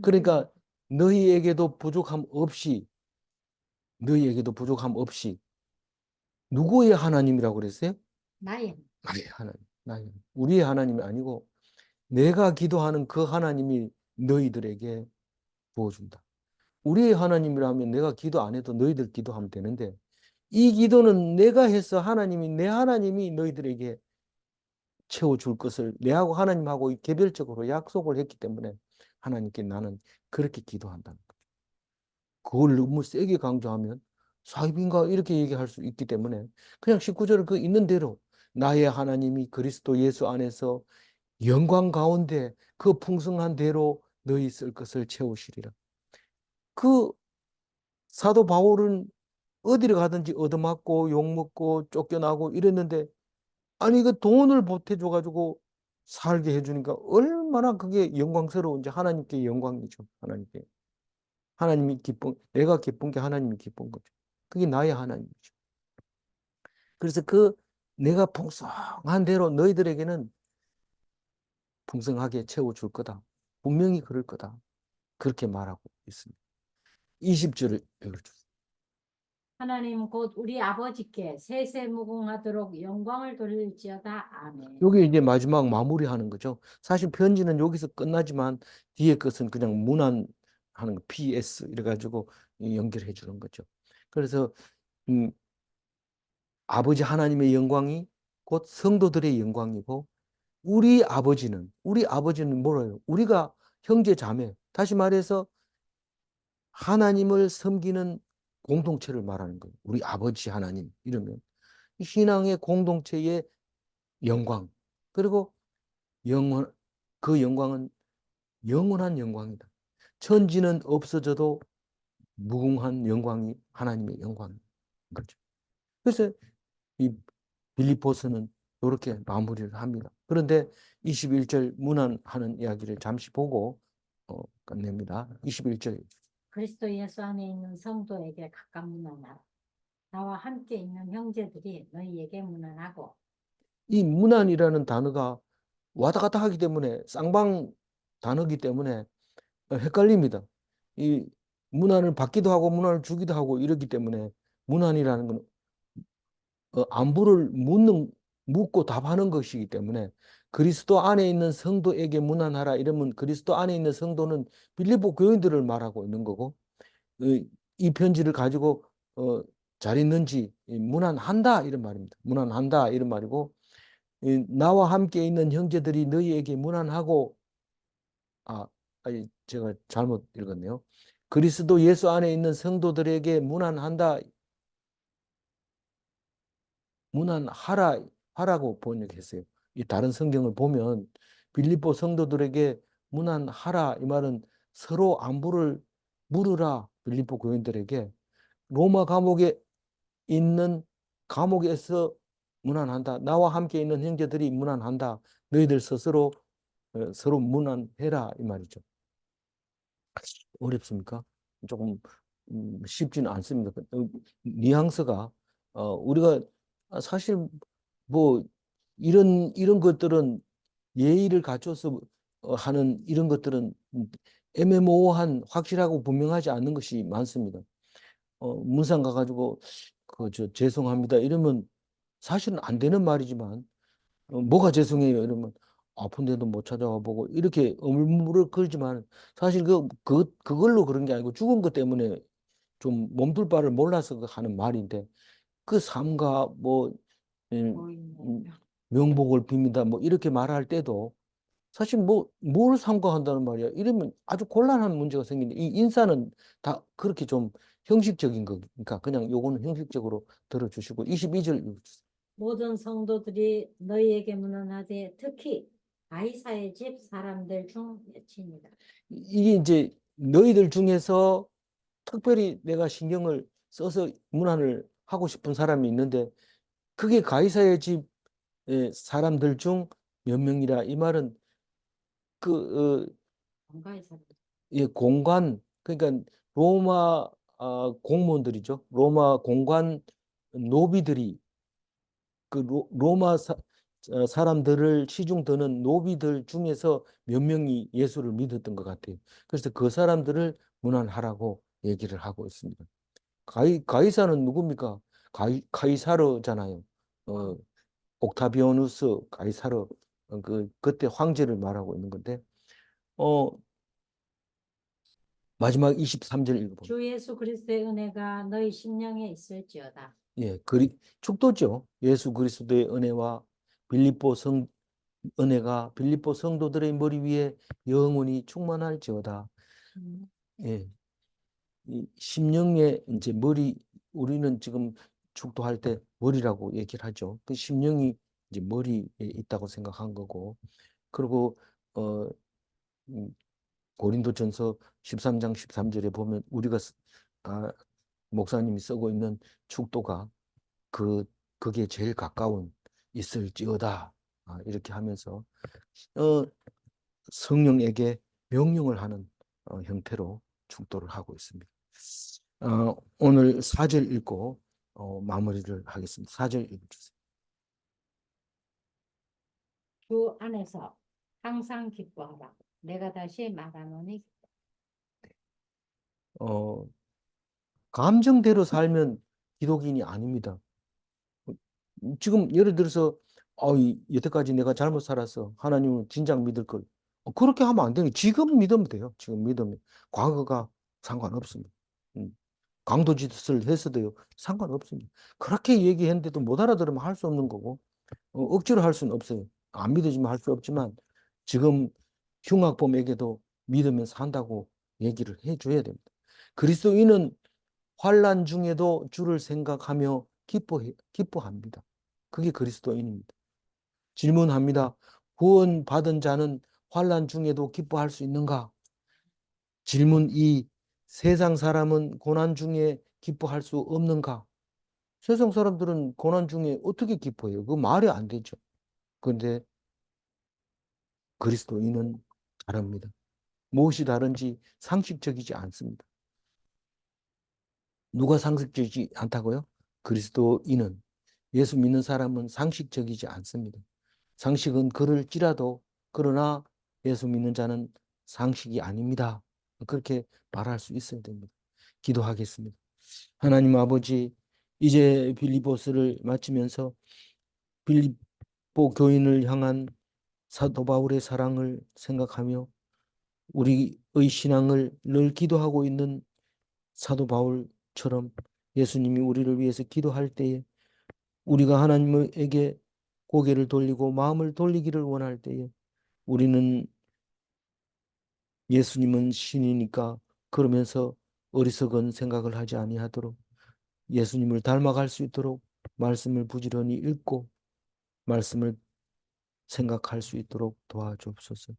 그러니까 너희에게도 부족함 없이 누구의 하나님이라고 그랬어요? 나의 나의 하나님. 우리의 하나님이 아니고 내가 기도하는 그 하나님이 너희들에게 부어준다. 우리의 하나님이라면 내가 기도 안 해도 너희들 기도하면 되는데 이 기도는 내가 해서 내 하나님이 너희들에게 채워줄 것을 내하고 하나님하고 개별적으로 약속을 했기 때문에 하나님께 나는 그렇게 기도한다는 거예요. 그걸 너무 세게 강조하면 사입인가 이렇게 얘기할 수 있기 때문에 그냥 19절을 그 있는 대로 나의 하나님이 그리스도 예수 안에서 영광 가운데 그 풍성한 대로 너희 쓸 것을 채우시리라. 그 사도 바울은 어디를 가든지 얻어맞고 욕먹고 쫓겨나고 이랬는데 아니 그 돈을 보태줘가지고 살게 해주니까 얼마나 그게 영광스러운지 하나님께 영광이죠. 내가 기쁜 게 하나님이 기쁜 거죠. 그게 나의 하나님이죠. 그래서 그 내가 풍성한 대로 너희들에게는 풍성하게 채워줄 거다. 분명히 그럴 거다. 그렇게 말하고 있습니다. 20절을 읽어주세요. 하나님 곧 우리 아버지께 세세무궁하도록 영광을 돌릴지어다. 아멘. 요게 이제 마지막 마무리하는 거죠. 사실 편지는 여기서 끝나지만 뒤에 것은 그냥 문안하는 거, PS 이래가지고 연결해 주는 거죠. 그래서 음, 아버지 하나님의 영광이 곧 성도들의 영광이고 우리 아버지는 뭐래요? 우리가 형제 자매. 다시 말해서 하나님을 섬기는 공동체를 말하는 거예요. 우리 아버지 하나님 이러면 신앙의 공동체의 영광. 그리고 영원 그 영광은 영원한 영광이다. 천지는 없어져도 무궁한 영광이 하나님의 영광인 거죠. 그래서 이 빌립보서는 이렇게 마무리를 합니다. 그런데 21절 문안하는 이야기를 잠시 보고 끝냅니다. 21절. 그리스도 예수 안에 있는 성도에게 각각 문안하라. 나와 함께 있는 형제들이 너희에게 문안하고. 이 문안이라는 단어가 왔다 갔다 하기 때문에 쌍방 단어기 때문에 헷갈립니다. 이 문안을 받기도 하고 문안을 주기도 하고 이러기 때문에 문안이라는 건 안부를 묻고 답하는 것이기 때문에 그리스도 안에 있는 성도에게 문안하라 이러면 그리스도 안에 있는 성도는 빌립보 교인들을 말하고 있는 거고 이 편지를 가지고 잘 있는지 문안한다 이런 말입니다. 문안한다 이런 말이고 나와 함께 있는 형제들이 너희에게 문안하고 아니 제가 잘못 읽었네요. 그리스도 예수 안에 있는 성도들에게 문안한다 문안하라 하라고 번역했어요. 이 다른 성경을 보면 빌립보 성도들에게 문안하라 이 말은 서로 안부를 물으라 빌립보 교인들에게 로마 감옥에 있는 감옥에서 문안한다. 나와 함께 있는 형제들이 문안한다. 너희들 스스로 서로 문안해라 이 말이죠. 어렵습니까? 조금 쉽지는 않습니다. 뉘앙스가 우리가 사실 뭐 이런 것들은 예의를 갖춰서 하는 이런 것들은 애매모호한 확실하고 분명하지 않는 것이 많습니다. 문상 가가지고 죄송합니다 이러면 사실은 안 되는 말이지만 뭐가 죄송해요 이러면 아픈데도 못 찾아와 보고 이렇게 어물물을 사실 그걸로 그런 게 아니고 죽은 것 때문에 좀 몸둘 바를 몰라서 하는 말인데 그 삼가 뭐 음, 명복을 빕니다 뭐 이렇게 말할 때도 사실 뭘 삼가한다는 말이야 이러면 아주 곤란한 문제가 생기는데 이 인사는 다 그렇게 좀 형식적인 거니까 그냥 요거는 형식적으로 들어주시고 22절 읽어주세요. 모든 성도들이 너희에게 문안하되 특히 가이사의 집 사람들 중 몇이니라. 이게 이제 너희들 중에서 특별히 내가 신경을 써서 문안을 하고 싶은 사람이 있는데 그게 가이사의 집 사람들 중 몇 명이라 이 말은 그 가이사. 공관 그러니까 로마 공무원들이죠. 로마 공관 노비들이 그 로마 사람들을 시중 드는 노비들 중에서 몇 명이 예수를 믿었던 것 같아요. 그래서 그 사람들을 문안하라고 얘기를 하고 있습니다. 가이사는 누굽니까? 카이사르잖아요. 어, 옥타비아누스 가이사르 그때 황제를 말하고 있는 건데 어, 마지막 23절 읽어봅니다. 주 예수 그리스도의 은혜가 너희 심령에 있을지어다. 예, 축도죠. 예수 그리스도의 은혜와 빌립보 은혜가 빌립보 성도들의 머리 위에 영원히 충만할지어다. 음. 예, 이 심령의 이제 우리는 지금 축도할 때 머리라고 얘기를 하죠. 그 심령이 이제 머리에 있다고 생각한 거고, 그리고 어, 음, 고린도전서 13장 13절에 보면 우리가 목사님이 쓰고 있는 축도가 그 그게 제일 가까운 있을지어다. 이렇게 하면서 어, 성령에게 명령을 하는 형태로 축도를 하고 있습니다. 오늘 4절 읽고 마무리를 하겠습니다. 4절 읽어주세요. 주 안에서 항상 기뻐하라. 내가 다시 말하노니. 어, 감정대로 살면 기독인이 아닙니다. 지금 예를 들어서 여태까지 내가 잘못 살았어. 하나님은 진작 믿을 걸. 그렇게 하면 안 돼요. 지금 믿으면 돼요. 지금 믿으면. 과거가 상관없습니다. 강도짓을 했어도요. 상관없습니다. 그렇게 얘기했는데도 못 알아들으면 할 수 없는 거고 억지로 할 수는 없어요. 안 믿어지면 할 수 없지만 지금 흉악범에게도 믿으면 산다고 얘기를 해줘야 됩니다. 그리스도인은 환난 중에도 주를 생각하며 기뻐합니다. 그게 그리스도인입니다. 질문합니다. 구원받은 자는 환난 중에도 기뻐할 수 있는가? 질문 2. 세상 사람은 고난 중에 기뻐할 수 없는가? 세상 사람들은 고난 중에 어떻게 기뻐해요? 그 말이 안 되죠. 그런데 그리스도인은 다릅니다. 무엇이 다른지 상식적이지 않습니다. 누가 상식적이지 않다고요? 그리스도인은, 예수 믿는 사람은 상식적이지 않습니다. 상식은 그럴지라도 그러나 예수 믿는 자는 상식이 아닙니다. 그렇게 말할 수 있어야 됩니다. 기도하겠습니다. 하나님 아버지, 이제 빌립보서를 마치면서 빌립보 교인을 향한 사도 바울의 사랑을 생각하며 우리의 신앙을 늘 기도하고 있는 사도 바울처럼 예수님이 우리를 위해서 기도할 때에 우리가 하나님에게 고개를 돌리고 마음을 돌리기를 원할 때에 우리는 예수님은 신이니까 그러면서 어리석은 생각을 하지 아니하도록 예수님을 닮아갈 수 있도록 말씀을 부지런히 읽고 말씀을 생각할 수 있도록 도와주옵소서.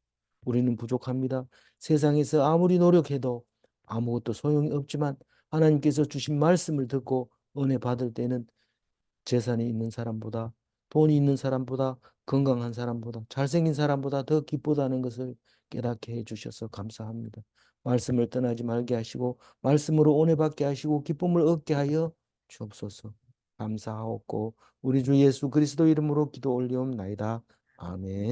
우리는 부족합니다. 세상에서 아무리 노력해도 아무것도 소용이 없지만 하나님께서 주신 말씀을 듣고 은혜 받을 때는 재산이 있는 사람보다, 돈이 있는 사람보다, 건강한 사람보다, 잘생긴 사람보다 더 기쁘다는 것을 깨닫게 해주셔서 감사합니다. 말씀을 떠나지 말게 하시고 말씀으로 은혜 받게 하시고 기쁨을 얻게 하여 주옵소서. 감사하옵고 우리 주 예수 그리스도 이름으로 기도 올리옵나이다. 아멘.